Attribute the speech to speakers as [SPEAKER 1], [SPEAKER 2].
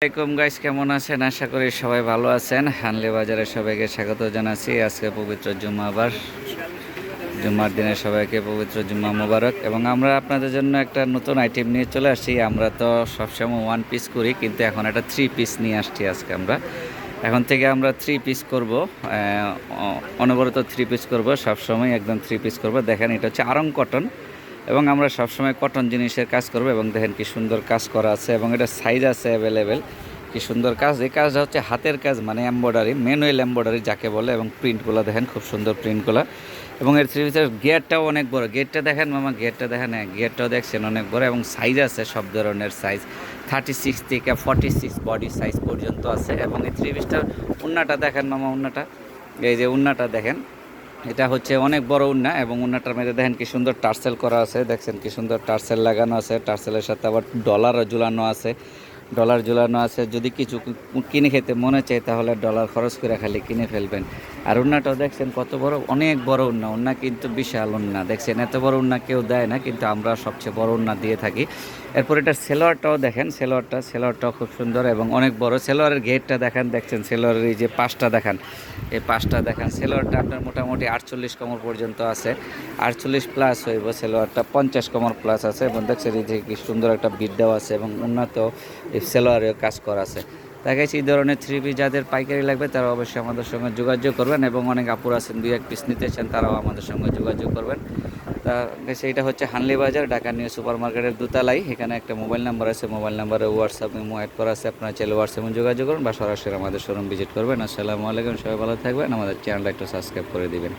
[SPEAKER 1] আসসালামাইকুম গাইস, কেমন আছেন? আশা করি সবাই ভালো আছেন। হানলি বাজারে সবাইকে স্বাগত জানাচ্ছি। আজকে পবিত্র জুম্মাবার, জুম্মার দিনে সবাইকে পবিত্র জুম্মা মোবারক। এবং আমরা আপনাদের জন্য একটা নতুন আইটেম নিয়ে চলে আসছি। আমরা তো সবসময় ওয়ান পিস করি, কিন্তু এখন একটা থ্রি পিস নিয়ে আসছি আজকে আমরা। এখন থেকে আমরা থ্রি পিস করব, অনবরত থ্রি পিস করব, সবসময় একদম থ্রি পিস করব। দেখেন, এটা হচ্ছে আরং কটন এবং আমরা সবসময় কটন জিনিসের কাজ করব। এবং দেখেন কি সুন্দর কাজ করা আছে এবং এটা সাইজ আছে অ্যাভেলেবেল। কি সুন্দর কাজ! এই কাজটা হচ্ছে হাতের কাজ, মানে এমব্রয়ডারি, ম্যানুয়াল এমব্রয়ডারি যাকে বলে। এবং প্রিন্টগুলো দেখেন, খুব সুন্দর প্রিন্টগুলো। এবং এর থ্রি পিসের গিয়ারটাও অনেক বড়। গেটটা দেখেন মামা, গিয়ারটা দেখেন। হ্যাঁ, গিয়ারটাও দেখছেন অনেক বড় এবং সাইজ আছে সব ধরনের সাইজ। 36 থেকে 46 বডি সাইজ পর্যন্ত আছে। এবং এই থ্রি পিসটার উন্নাটা দেখেন মামা, উন্নাটা, এই যে উন্নাটা দেখেন, এটা হচ্ছে অনেক বড় উন্না। এবং উন্নাটার মধ্যে দেখেন কি সুন্দর টার্সেল করা আছে, দেখছেন কি সুন্দর টার্সেল লাগানো আছে। টার্সেলের সাথে আবার ডলারও ঝুলানো আছে, ডলার ঝুলানো আছে। যদি কিছু কিনে খেতে মনে চায় তাহলে ডলার খরচ করে খালি কিনে ফেলবেন। আর উন্নাটাও দেখছেন কত বড়, অনেক বড় উন্না। উন্না কিন্তু বিশাল উন্না, দেখছেন এত বড় উন্না কেউ দেয় না, কিন্তু আমরা সবচেয়ে বড় উন্না দিয়ে থাকি। এরপর এটার সেলোয়ারটাও দেখেন, সেলোয়ারটাও খুব সুন্দর এবং অনেক বড়। সেলোয়ারের ঘেরটা দেখেন, দেখছেন সেলোয়ারের এই যে পাশটা দেখেন, এই পাশটা দেখেন। সেলোয়ারটা আপনার মোটামুটি 48 কোমর পর্যন্ত আছে, 48 প্লাস হইব। সেলোয়ারটা 50 কোমর প্লাস আছে। এবং দেখছেন এই যে কি সুন্দর একটা বিদ্যাও আছে এবং উন্নত এই সেলোয়ারেও কাজ করা আছে। দেখাচ্ছি এই ধরনের থ্রি পিস যাদের পাইকারি লাগবে তারা অবশ্যই আমাদের সঙ্গে যোগাযোগ করবেন। এবং অনেক আপুর আছেন, 2-1 পিস নিতে চান, তারাও আমাদের সঙ্গে যোগাযোগ করবেন। তা সেইটা হচ্ছে হানলি বাজার, ঢাকা নিউ সুপার মার্কেটের দোতলায়। এখানে একটা মোবাইল নাম্বার আছে, মোবাইল নাম্বারে হোয়াটসঅ্যাপ ইমো অ্যাড করা আছে। আপনারা চাইলে হোয়াটসঅ্যাপে যোগাযোগ করুন বা সরাসরি আমাদের শোরুম ভিজিট করবেন। আসসালামু আলাইকুম, সবাই ভালো থাকবেন। আমাদের চ্যানেলটা একটু সাবস্ক্রাইব করে দিবেন।